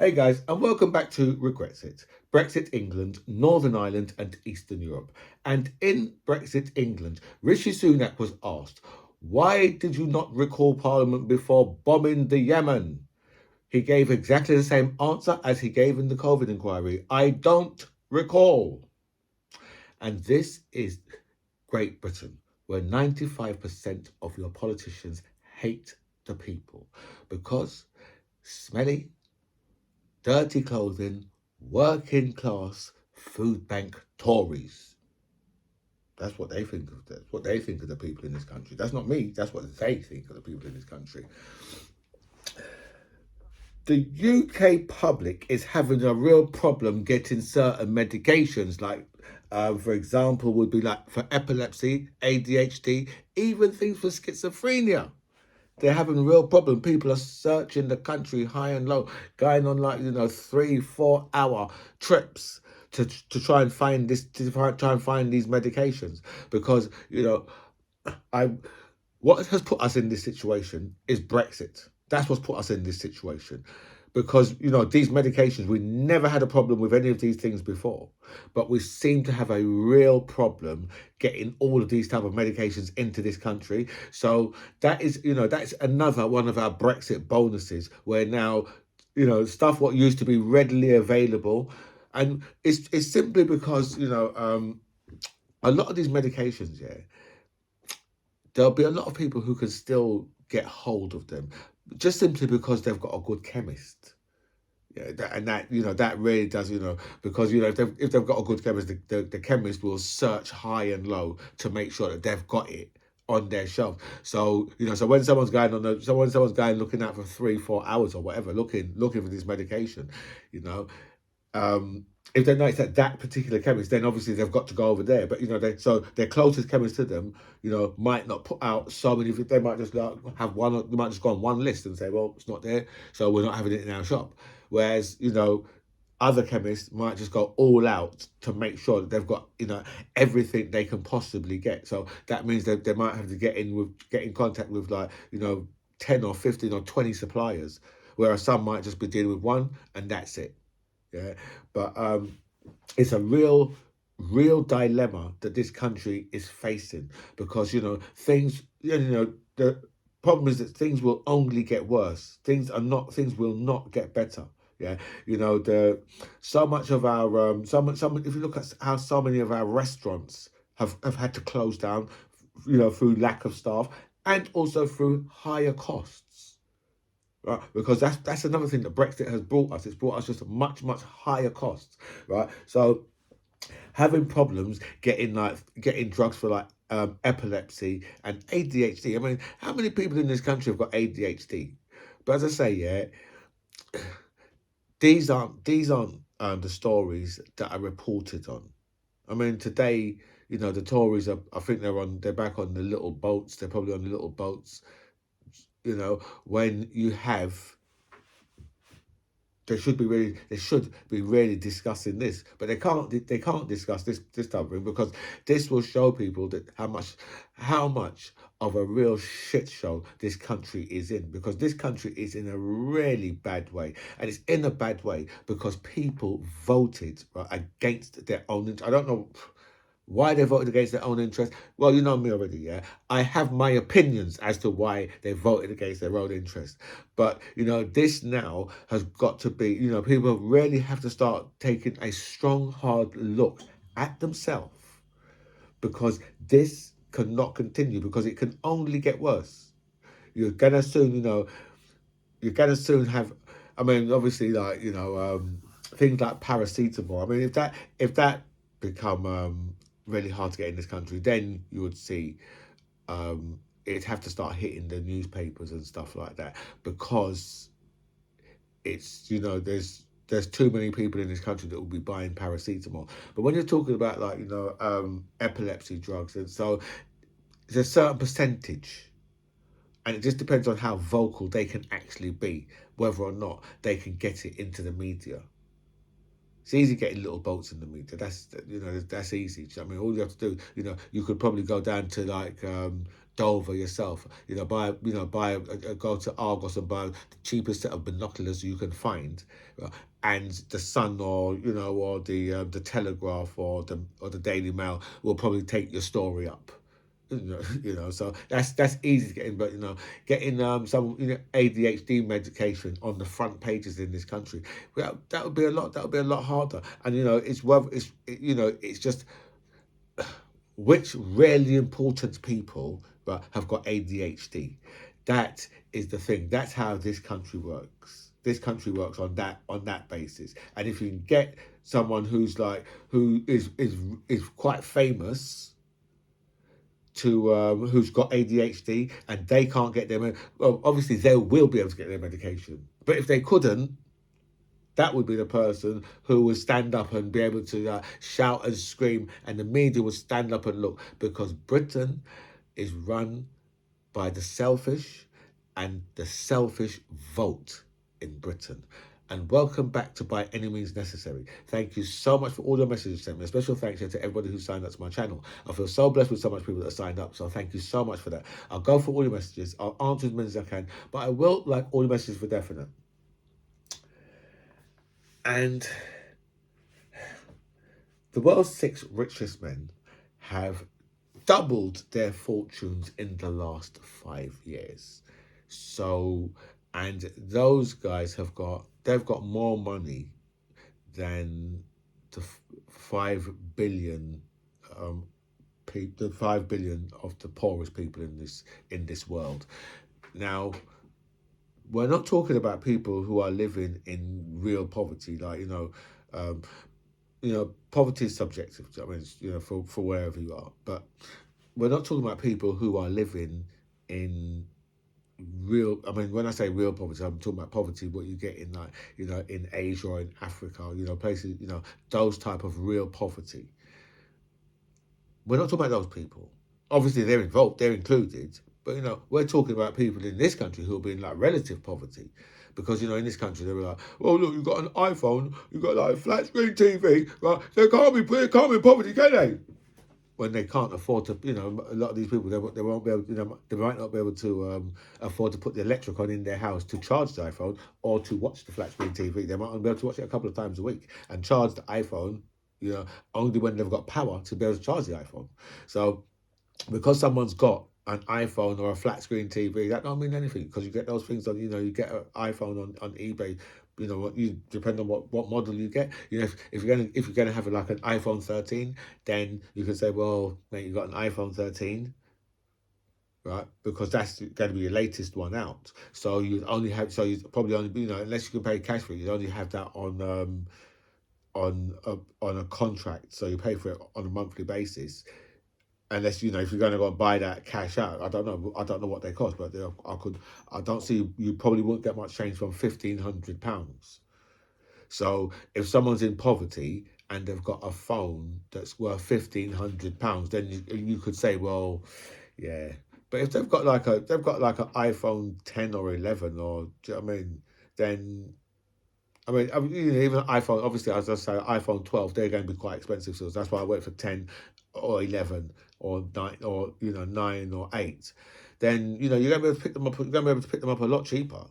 Hey guys, and welcome back to Brexit. Brexit England, Northern Ireland, and Eastern Europe. And in Brexit England, Rishi Sunak was asked, why did you not recall Parliament before bombing the Yemen? He gave exactly the same answer as he gave in the COVID inquiry. I don't recall. And this is Great Britain, where 95% of your politicians hate the people because smelly, dirty clothing, working class, food bank Tories. That's what they think of. That's what they think of the people in this country. That's not me. That's what they think of the people in this country. The UK public is having a real problem getting certain medications, like, for example, would be like for epilepsy, ADHD, even things for schizophrenia. They're having a real problem. People are searching the country high and low, going on 3-4 hour trips to try and find try and find these medications because I what has put us in this situation is Brexit. That's what's put us in this situation. Because, these medications, we never had a problem with any of these things before. But we seem to have a real problem getting all of these type of medications into this country. So that's another one of our Brexit bonuses where now, stuff what used to be readily available. And it's simply because, a lot of these medications, yeah, there'll be a lot of people who can still get hold of them just simply because they've got a good chemist. Yeah, that really does, because if they've got a good chemist, the chemist will search high and low to make sure that they've got it on their shelf. So so when someone's going looking out for 3-4 hours or whatever, looking for this medication, you know, if they know it's at that particular chemist, then obviously they've got to go over there. But so their closest chemist to them, might not put out so many. They might just have one. They might just go on one list and say, "Well, it's not there, so we're not having it in our shop." Whereas other chemists might just go all out to make sure that they've got everything they can possibly get. So that means that they might have to get in contact with 10 or 15 or 20 suppliers, whereas some might just be dealing with one and that's it. Yeah, but it's a real dilemma that this country is facing because things the problem is that things will only get worse. Things will not get better. Yeah, the so much of our if you look at how so many of our restaurants have had to close down, through lack of staff and also through higher costs. Right, because that's another thing that Brexit has brought us. It's brought us just much higher costs, right? So having problems getting drugs for epilepsy and ADHD. I mean, how many people in this country have got ADHD? But as I say, yeah, these aren't the stories that are reported on. I mean, today, the Tories are. I think they're back on the little boats. They're probably on the little boats. When you have they should be really discussing this, but they can't discuss this type of thing because this will show people that how much of a real shit show this country is in, because this country is in a really bad way, and it's in a bad way because people voted, right, against their own. I don't know why they voted against their own interest. Well, you know me already, yeah. I have my opinions as to why they voted against their own interest. But, this now has got to be, people really have to start taking a strong, hard look at themselves, because this cannot continue, because it can only get worse. You're gonna soon, you're gonna soon have, I mean, obviously, things like paracetamol. I mean, if that become really hard to get in this country, then you would see it'd have to start hitting the newspapers and stuff like that, because it's there's too many people in this country that will be buying paracetamol. But when you're talking about epilepsy drugs, and so there's a certain percentage, and it just depends on how vocal they can actually be, whether or not they can get it into the media. It's easy getting little boats in the media. That's easy. I mean, all you have to do, you could probably go down to Dover yourself. Go to Argos and buy the cheapest set of binoculars you can find, and the Sun or the Telegraph or the Daily Mail will probably take your story up. So that's easy to get in, but getting some ADHD medication on the front pages in this country, well, that would be a lot harder. And it's just which really important people, but have got ADHD. That is the thing. That's how this country works. This country works on that basis. And if you can get someone who is quite famous to who's got ADHD and they can't get their well, obviously they will be able to get their medication. But if they couldn't, that would be the person who would stand up and be able to shout and scream, and the media would stand up and look, because Britain is run by the selfish, and the selfish vote in Britain. And welcome back to By Any Means Necessary. Thank you so much for all your messages sent me. A special thanks here to everybody who signed up to my channel. I feel so blessed with so much people that signed up, so thank you so much for that. I'll go for all your messages. I'll answer as many as I can, but I will like all your messages for definite. And the world's 6 richest men have doubled their fortunes in the last 5 years. So, and those guys they've got more money than the 5 billion the 5 billion of the poorest people in this world. Now, we're not talking about people who are living in real poverty, like poverty is subjective. I mean, for wherever you are, but we're not talking about people who are living in real. I mean, when I say real poverty, I'm talking about poverty what you get in in Asia or in Africa, places, those type of real poverty. We're not talking about those people. Obviously, they're involved, they're included. But, we're talking about people in this country who have been like relative poverty. Because, in this country, they were like, well, look, you've got an iPhone, you've got like a flat screen TV, right? They can't be in poverty, can they? When they can't afford to, a lot of these people, they won't be able, they might not be able to afford to put the electric on in their house to charge the iPhone or to watch the flat screen TV. They might only be able to watch it a couple of times a week and charge the iPhone, only when they've got power to be able to charge the iPhone. So, because someone's got an iPhone or a flat screen TV, that don't mean anything, because you get those things on, you get an iPhone on eBay, depend on what model you get. If you're gonna have like an iPhone 13, then you can say, well, mate, you got an iPhone 13, right? Because that's going to be your latest one out. So you probably only, unless you can pay cash for it, you only have that on a contract, so you pay for it on a monthly basis. Unless if you're going to go and buy that cash out, I don't know what they cost, but I don't see, you probably won't get much change from £1,500. So if someone's in poverty and they've got a phone that's worth £1,500, then you could say, well, yeah. But if they've got like an iPhone 10 or 11, or do you know what I mean? Then even iPhone, obviously, as I say, iPhone 12, they're going to be quite expensive. So that's why I wait for 10 or 11 or 9 or 9 or 8. Then you're going to be able to pick them up. You're going to be able to pick them up a lot cheaper,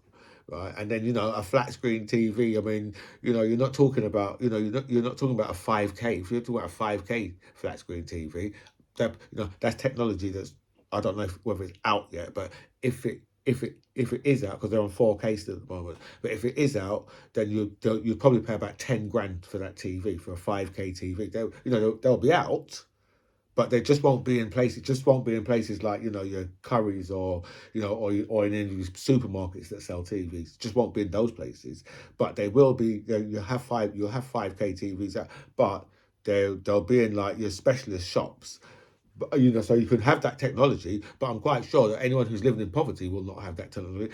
right? And then a flat screen TV. I mean, you're not talking about you're not talking about a 5K. If you're talking about a 5K flat screen TV, that's technology that's, I don't know whether it's out yet, but if it is out, because they're on 4K still at the moment, but if it is out, then you'd probably pay about 10 grand for that TV, for a 5K TV. They'll be out, but they just won't be in places. It just won't be in places like your Currys or or in any supermarkets that sell TVs. Just won't be in those places. But they will be. You'll have 5K TVs out, but they'll be in like your specialist shops. But, so you can have that technology, but I'm quite sure that anyone who's living in poverty will not have that technology.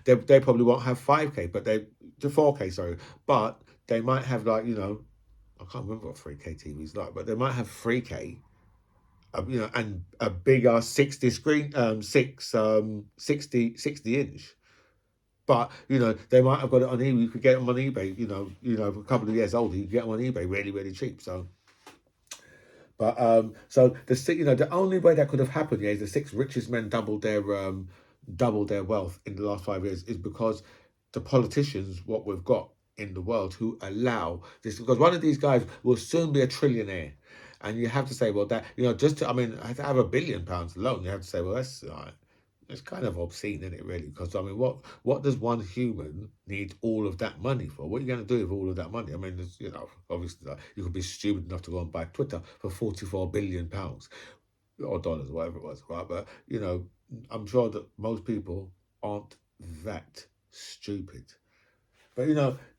They probably won't have 5K, but the 4K, sorry, but they might have like I can't remember what 3K TV is like, but they might have 3K. And a bigger 60 screen, 60 inch. But they might have got it on eBay. You could get them on eBay. A couple of years older, you can get them on eBay really, really cheap. So, But so the only way that could have happened, is the six richest men doubled their wealth in the last 5 years is because the politicians, what we've got in the world, who allow this, because one of these guys will soon be a trillionaire. And you have to say, well, that, just to, to have £1 billion alone, you have to say, well, that's it's kind of obscene, isn't it, really? Because, what does one human need all of that money for? What are you going to do with all of that money? Obviously, you could be stupid enough to go and buy Twitter for £44 billion or dollars, whatever it was, right? But, I'm sure that most people aren't that stupid. But,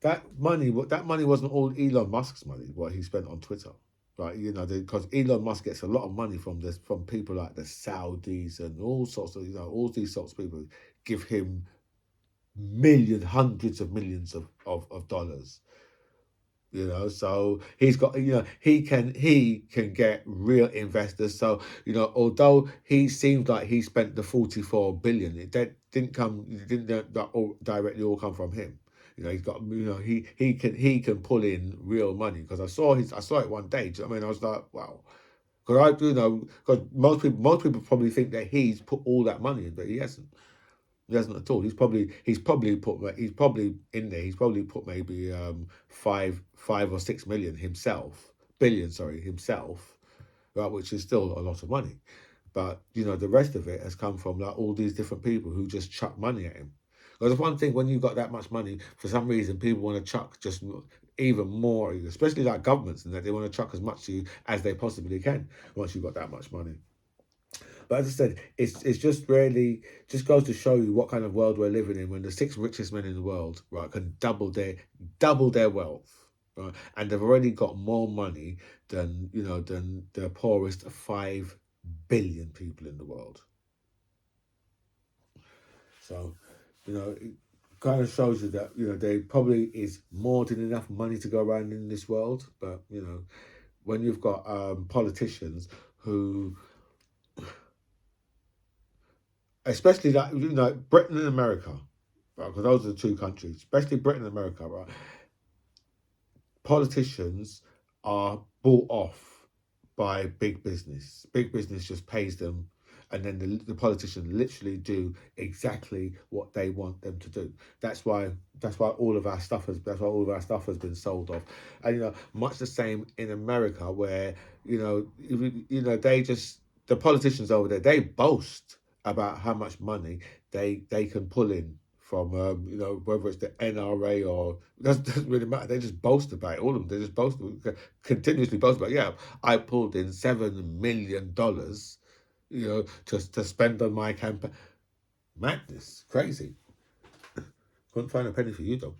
that money wasn't all Elon Musk's money, what he spent on Twitter. Right, because Elon Musk gets a lot of money from people like the Saudis and all sorts of, all these sorts of people give him millions, hundreds of millions of dollars. So he's got, he can get real investors. So, although he seems like he spent the 44 billion, it didn't all directly all come from him. He's got, he can pull in real money, because I saw it one day. I was like, wow. Because because most people probably think that he's put all that money in, but he hasn't. He hasn't at all. He's probably in there. He's probably put maybe 5 or 6 million himself, billion, sorry, himself, right, which is still a lot of money. But the rest of it has come from like all these different people who just chuck money at him. Because one thing, when you've got that much money, for some reason people want to chuck just even more, especially like governments, and that they want to chuck as much to you as they possibly can once you've got that much money. But as I said, it's just really just goes to show you what kind of world we're living in, when the six richest men in the world, right, can double their wealth, right, and they've already got more money than the poorest 5 billion people in the world. So, it kind of shows you that there probably is more than enough money to go around in this world. But when you've got politicians who, especially like Britain and America, right? Because those are the two countries, especially Britain and America, right? Politicians are bought off by big business. Big business just pays them, and then the politicians literally do exactly what they want them to do. That's why all of our stuff has been sold off. And much the same in America, where they just, the politicians over there, they boast about how much money they can pull in from whether it's the NRA or, it doesn't really matter. They just boast about it. All of them, they just continuously boast about, yeah, I pulled in $7 million, to spend on my campaign. Madness, crazy. Couldn't find a penny for you though.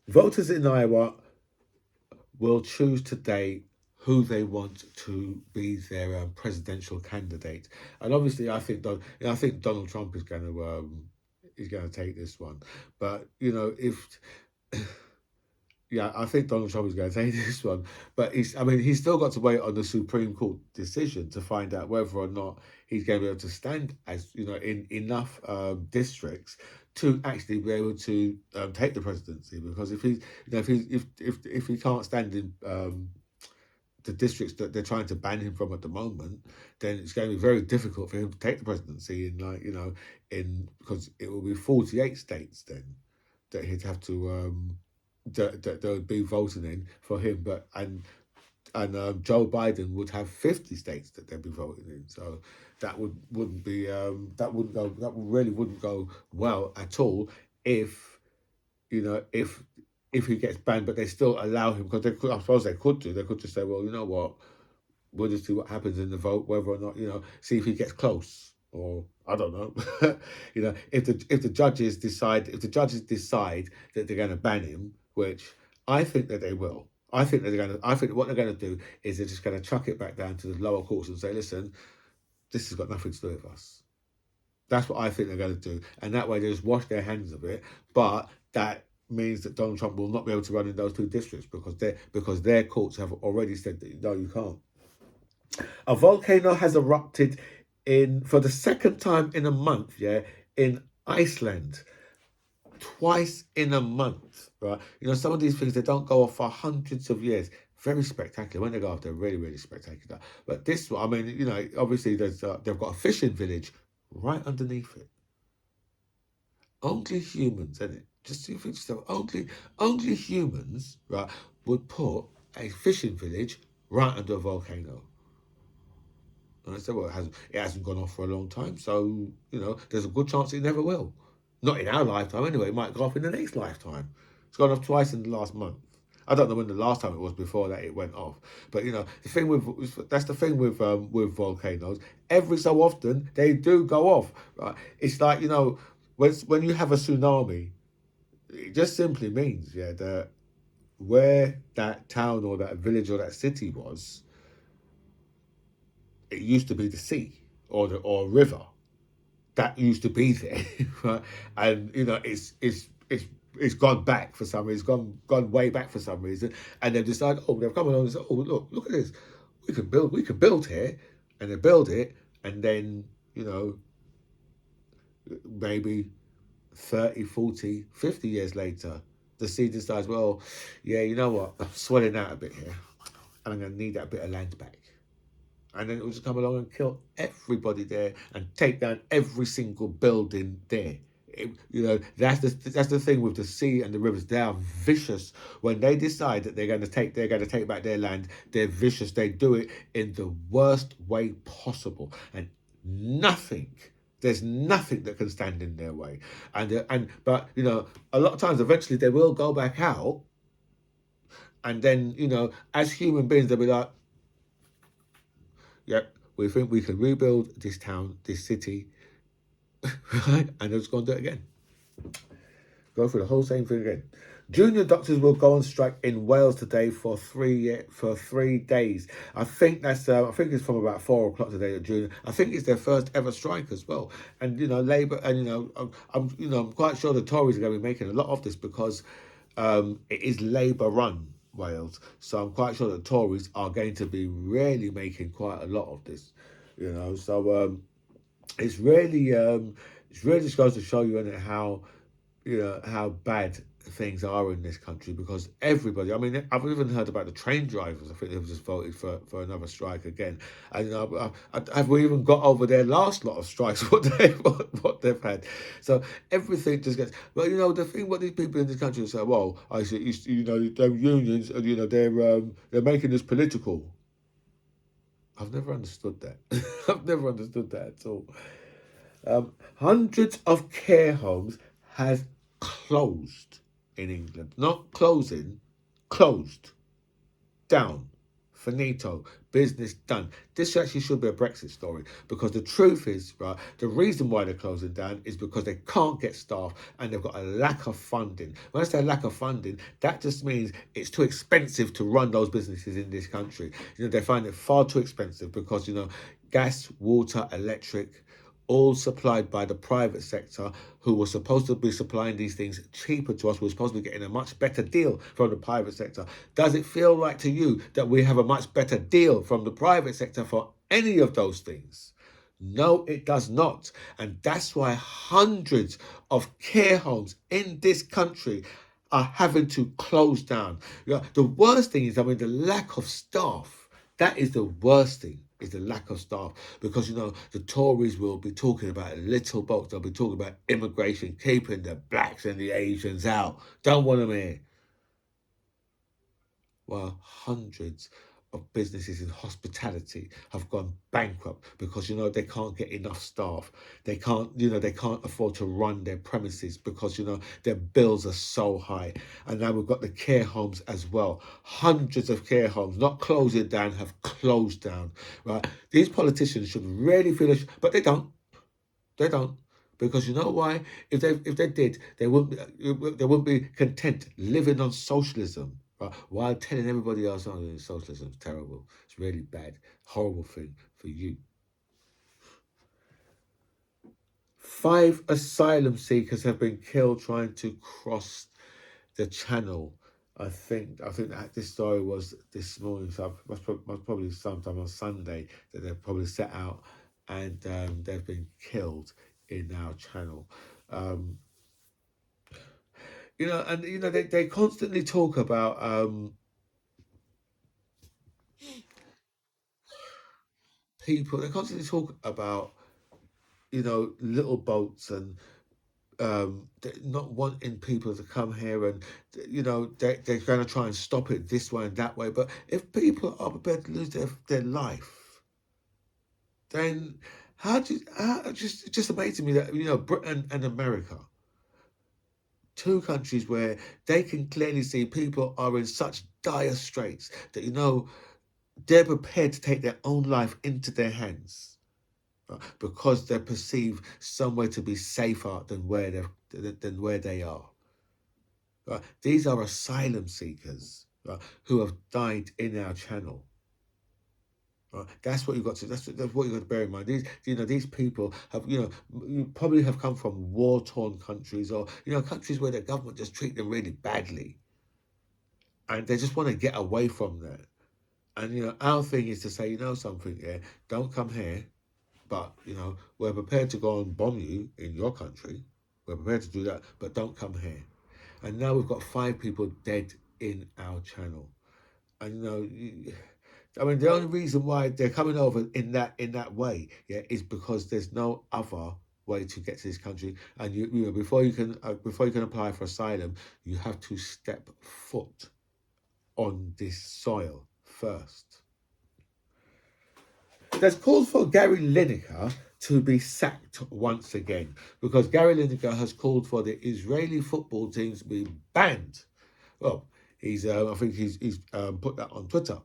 Voters in Iowa will choose today who they want to be their presidential candidate, and obviously I think Donald Trump is going to take this one. But if yeah, I think Donald Trump is going to take this one, but he's still got to wait on the Supreme Court decision to find out whether or not he's going to be able to stand as in enough districts to actually be able to take the presidency. Because if he can't stand in the districts that they're trying to ban him from at the moment, then it's going to be very difficult for him to take the presidency because it will be 48 states then that he'd have to that would be voting in for him. But and Joe Biden would have 50 states that they'd be voting in. So that wouldn't go well at all if he gets banned. But they still allow him, because I suppose they could just say, well, you know what, we'll just see what happens in the vote, whether or not, see if he gets close, or I don't know. If the judges decide that they're going to ban him, which I think that they will. I think what they're going to do is they're just going to chuck it back down to the lower courts and say, listen, this has got nothing to do with us. That's what I think they're going to do, and that way they just wash their hands of it. But that means that Donald Trump will not be able to run in those two districts, because their courts have already said that no, you can't. A volcano has erupted for the second time in a month, in Iceland. Twice in a month, right? Some of these things, they don't go off for hundreds of years. Very spectacular. When they go up, they're really, really spectacular. But this one, I mean, obviously they've got a fishing village right underneath it. Only humans, isn't it? Just you think so. Only humans, right, would put a fishing village right under a volcano. And I said, well, it hasn't gone off for a long time, so there's a good chance it never will. Not in our lifetime, anyway. It might go off in the next lifetime. It's gone off twice in the last month. I don't know when the last time it was before that it went off, but the thing that's the thing with volcanoes. Every so often they do go off. Right? It's like when you have a tsunami, it just simply means that where that town or that village or that city was, it used to be the sea or a river that used to be there, right? And it's gone back for some reason. It's gone way back for some reason, and they've decided, they've come along and said, look at this, we can build here, and they build it, and then maybe 30, 40, 50 years later, the sea decides, well, yeah, you know what, I'm swelling out a bit here, and I'm going to need that bit of land back. And then it will just come along and kill everybody there and take down every single building there. That's the thing with the sea and the rivers. They are vicious. When they decide that they're going to take back their land, they're vicious. They do it in the worst way possible, and nothing. There's nothing that can stand in their way. But a lot of times, eventually, they will go back out, and then as human beings, they'll be like, yep, we think we can rebuild this town, this city, right? And they're just going to do it again. Go through the whole same thing again. Junior doctors will go on strike in Wales today for 3 days. I think it's from about 4 o'clock today at Junior. I think it's their first ever strike as well. And Labour, and I'm quite sure the Tories are going to be making a lot of this because it is Labour run Wales. So I'm quite sure the Tories are going to be really making quite a lot of this. So it's really just goes to show you how bad things are in this country, because everybody, I mean, I've even heard about the train drivers. I think they've just voted for another strike again. And have we even got over their last lot of strikes, what they've had? So everything just gets, well, the thing, what these people in this country say, well, I see, their unions, they're making this political. I've never understood that. I've never understood that at all. Hundreds of care homes has closed in England. Not closing, closed. Down. Finito. Business done. This actually should be a Brexit story, because the truth is, right, the reason why they're closing down is because they can't get staff and they've got a lack of funding. When I say lack of funding, that just means it's too expensive to run those businesses in this country. They find it far too expensive because, gas, water, electric, all supplied by the private sector, who were supposed to be supplying these things cheaper to us. We're supposed to be getting a much better deal from the private sector. Does it feel like to you that we have a much better deal from the private sector for any of those things? No, it does not. And that's why hundreds of care homes in this country are having to close down. The worst thing is, the lack of staff. That is the worst thing, is the lack of staff. Because, the Tories will be talking about little box. They'll be talking about immigration, keeping the blacks and the Asians out. Don't want them here. Well, hundreds of businesses in hospitality have gone bankrupt because they can't get enough staff. They can't afford to run their premises because their bills are so high. And now we've got the care homes as well. Hundreds of care homes, not closing down, have closed down. Right? These politicians should really feel it, but they don't. They don't. Because you know why? If they did, they wouldn't be content living on socialism, right? While telling everybody else, oh, socialism is terrible. It's really bad, horrible thing for you. 5 asylum seekers have been killed trying to cross the channel. I think that this story was this morning, so it was probably sometime on Sunday that they've probably set out, and they've been killed in our channel. Um, they constantly talk about People, they constantly talk about, little boats and not wanting people to come here, and they're going to try and stop it this way and that way. But if people are prepared to lose their life, then it just amazing me that Britain and America, two countries where they can clearly see people are in such dire straits that they're prepared to take their own life into their hands, because they perceive somewhere to be safer than where they are. These are asylum seekers, who have died in our channel. That's what you've got to. That's what you've got to bear in mind. These people have, probably have come from war-torn countries, or countries where the government just treat them really badly, and they just want to get away from that. And our thing is to say, something, yeah, don't come here, but we're prepared to go and bomb you in your country. We're prepared to do that, but don't come here. And now we've got 5 people dead in our channel. And I mean, the only reason why they're coming over in that way, yeah, is because there's no other way to get to this country. And before you can apply for asylum, you have to step foot on this soil first. There's calls for Gary Lineker to be sacked once again, because Gary Lineker has called for the Israeli football teams to be banned. Well, I think he's put that on Twitter,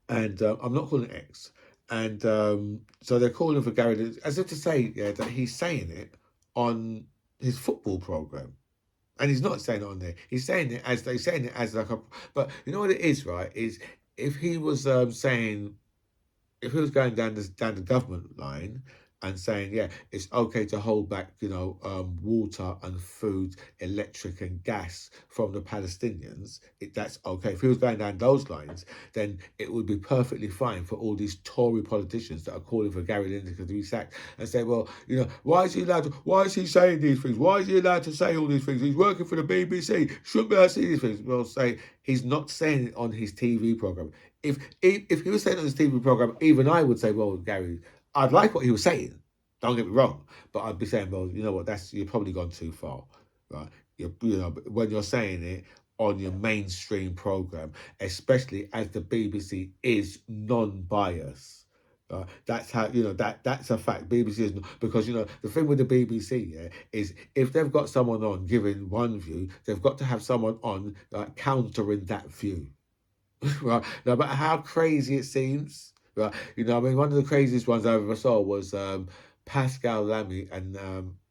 and I'm not calling it X. And so they're calling for Gary Lineker, as if to say, yeah, that he's saying it on his football program. And he's not saying it on there. He's saying it as like a. But you know what it is, right? Is if he was saying, if he was going down the government line and saying, yeah, it's okay to hold back, water and food, electric and gas from the Palestinians, that's okay. If he was going down those lines, then it would be perfectly fine for all these Tory politicians that are calling for Gary Lineker to be sacked, and say, well, why is he saying these things? Why is he allowed to say all these things? He's working for the BBC. Shouldn't be able to see these things. Well, say he's not saying it on his TV program. If he was saying on his TV program, even I would say, well, Gary, I'd like what he was saying. Don't get me wrong, but I'd be saying, well, you know what? You've probably gone too far, right? When you're saying it on your mainstream program, especially as the BBC is non-biased. That's how that's a fact. BBC is not, because the thing with the BBC, yeah, is if they've got someone on giving one view, they've got to have someone on countering that view. Right, no matter how crazy it seems, right? I mean, one of the craziest ones I ever saw was Pascal Lamy and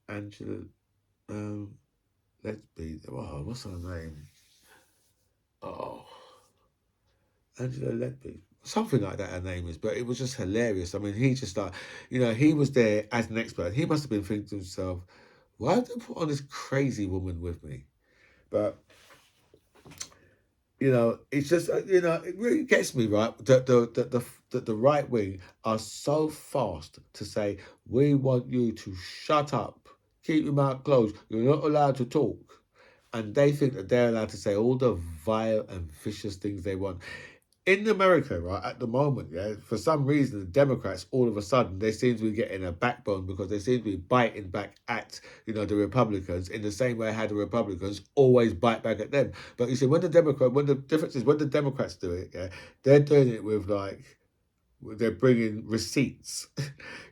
Angela. Let's be. Oh, what's her name? Oh, Angela Letby. Something like that her name is, but it was just hilarious. I mean, he just he was there as an expert. He must have been thinking to himself, why did they put on this crazy woman with me? But it's just it really gets me, right, that the right wing are so fast to say, we want you to shut up, keep your mouth closed, you're not allowed to talk, and they think that they're allowed to say all the vile and vicious things they want. In America, right, at the moment, yeah, for some reason, the Democrats, all of a sudden, they seem to be getting a backbone, because they seem to be biting back at, the Republicans, in the same way how the Republicans always bite back at them. But you see, when the difference is when the Democrats do it, yeah, they're doing it with they're bringing receipts,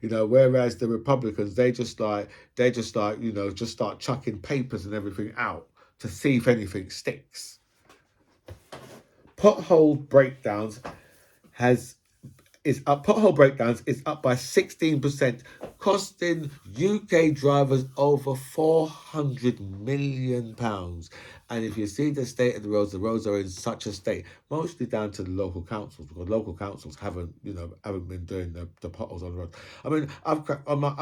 whereas the Republicans, they just start chucking papers and everything out to see if anything sticks. Pothole breakdowns pothole breakdowns is up by 16%, costing UK drivers over £400 million. And if you see the state of the roads are in such a state, mostly down to the local councils, because local councils haven't been doing the potholes on the road. I mean, I've cracked on my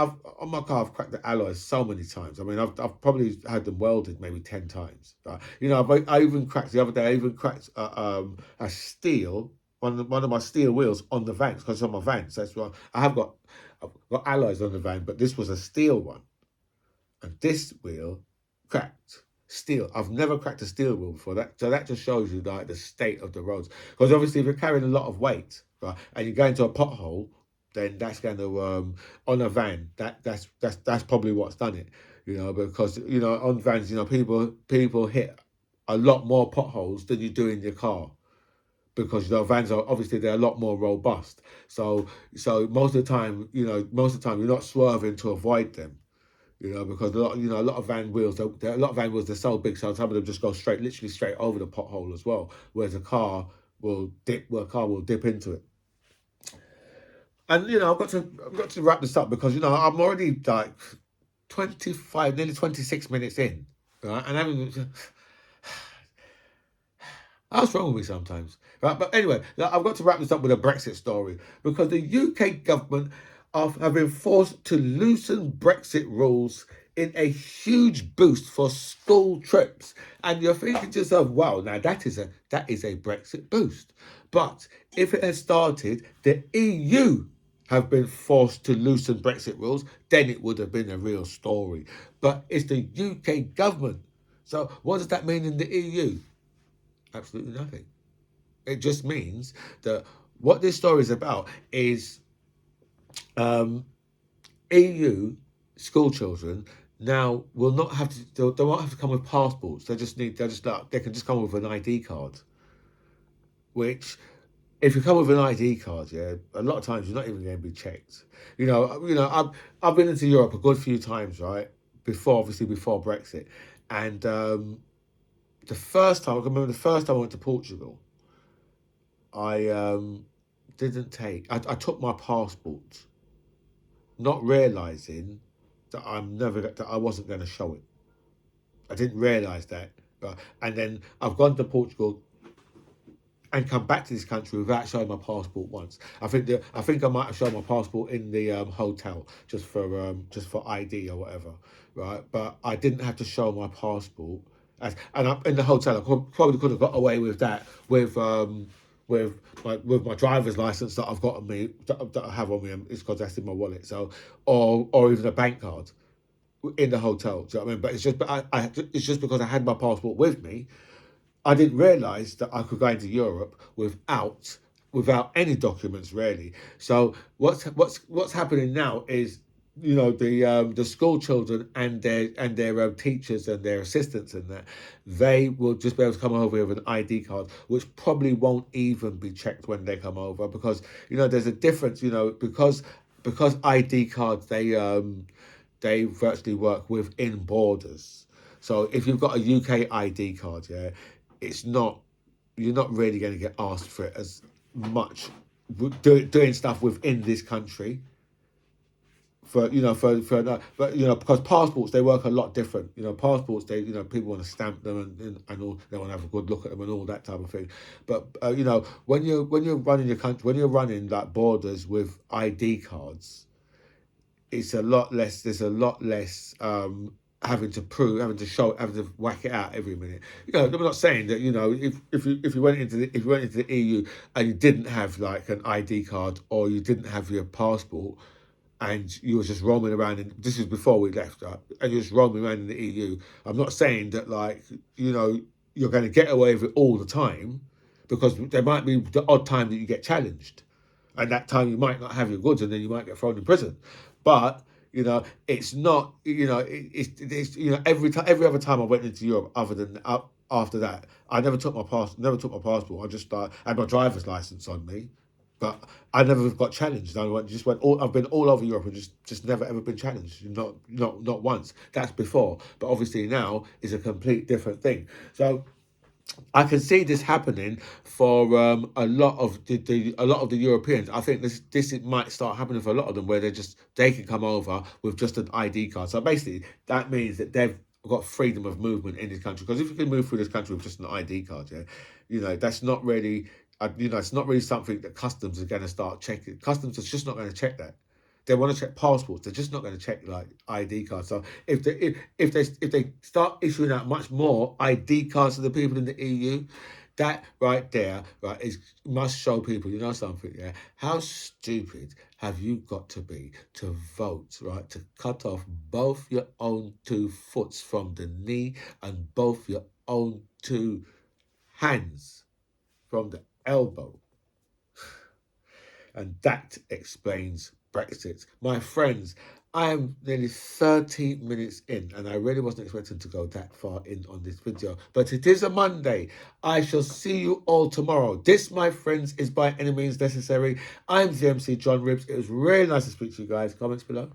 car. I've cracked the alloys so many times. I mean, I've probably had them welded maybe 10 times. Right? I even cracked the other day. I even cracked a steel. One of my steel wheels on the van, because it's on my van. So that's why I've got alloys on the van, but this was a steel one, and this wheel cracked. steel. I've never cracked a steel wheel before. So that just shows you like the state of the roads. Because obviously, if you're carrying a lot of weight, right, and you go into a pothole, then that's going to on a van. That's probably what's done it. Because on vans, people hit a lot more potholes than you do in your car, because vans are obviously they're a lot more robust. So most of the time you're not swerving to avoid them. Because a lot of van wheels, they're so big, so some of them just go literally straight over the pothole as well. Whereas a car will dip into it. And I've got to wrap this up because I'm already like 25, nearly 26 minutes in, right? And that's wrong with me sometimes, right? But anyway, I've got to wrap this up with a Brexit story because the UK government have been forced to loosen Brexit rules in a huge boost for school trips. And you're thinking to yourself, wow, now that is a Brexit boost. But if it had started, the EU have been forced to loosen Brexit rules, then it would have been a real story. But it's the UK government. So what does that mean in the EU? Absolutely nothing. It just means that what this story is about is EU school children now will not have to. They won't have to come with passports. They can just come with an ID card. Which, if you come with an ID card, yeah, a lot of times you're not even going to be checked. I've been into Europe a good few times, right? Obviously before Brexit, and the first time I remember the first time I went to Portugal, I didn't take. I took my passport, not realizing that I wasn't going to show it. I didn't realize that, and then I've gone to Portugal and come back to this country without showing my passport once. I think I might have shown my passport in the hotel just for ID or whatever, right? But I didn't have to show my passport, in the hotel. I probably could have got away with that with my driver's license that I've got on me that I have on me. It's because that's in my wallet. So or even a bank card in the hotel. Do you know what I mean? But it's just because I had my passport with me. I didn't realise that I could go into Europe without any documents really. So what's happening now is the school children and their teachers and their assistants and that they will just be able to come over with an ID card, which probably won't even be checked when they come over because there's a difference because ID cards they virtually work within borders. So if you've got a UK ID card, yeah, you're not really going to get asked for it as much doing stuff within this country. But because passports they work a lot different. Passports people want to stamp them and all, they want to have a good look at them and all that type of thing. But when you're running your country, when you're running like borders with ID cards, it's a lot less. There's a lot less having to show, having to whack it out every minute. I'm not saying that if you went into the EU and you didn't have like an ID card or you didn't have your passport and you were just roaming around. This is before we left, right? And you're just roaming around in the EU. I'm not saying that you're going to get away with it all the time, because there might be the odd time that you get challenged, and that time you might not have your goods, and then you might get thrown in prison. But it's not. It's every other time I went into Europe, other than after that, I never took my passport. I just had my driver's license on me, but I never got challenged. I've been all over Europe and just never ever been challenged. Not once. That's before, but obviously now is a complete different thing. So I can see this happening for a lot of the Europeans. I think this might start happening for a lot of them, where they can come over with just an ID card. So basically, that means that they've got freedom of movement in this country. Because if you can move through this country with just an ID card, yeah, that's not really, it's not really something that customs are going to start checking. Customs is just not going to check that. They want to check passports. They're just not going to check like ID cards. So if they start issuing out much more ID cards to the people in the EU, That right there, right, is must show people, you know something, yeah? How stupid have you got to be to vote, right, to cut off both your own 2 foots from the knee and both your own 2 hands from the elbow? And that explains Brexit. My friends, I am nearly 30 minutes in, and I really wasn't expecting to go that far in on this video. But it is a Monday. I shall see you all tomorrow. This, my friends, is By Any Means Necessary. I'm the MC John Ribs. It was really nice to speak to you guys. Comments below.